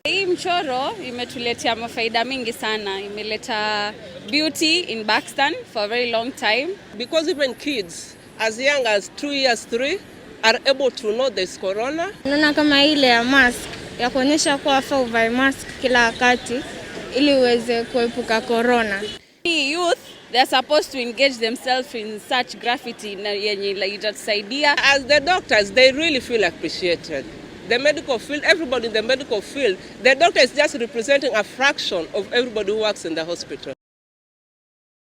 Hii mchoro imetuletea mafaida mingi sana. Imeleta beauty in Buxton for a very long time. Because even kids as young as 2 years, 3 are able to know there's corona. Naona kama ile ya mask ya kuonyesha kuwa faa uvae mask kila wakati ili uweze kuepuka corona. Youth, they're supposed to engage themselves in such graffiti na yenye itatusaidia. As the doctors, they really feel appreciated. The medical field, everybody in the medical field, the doctor is just representing a fraction of everybody who works in the hospital.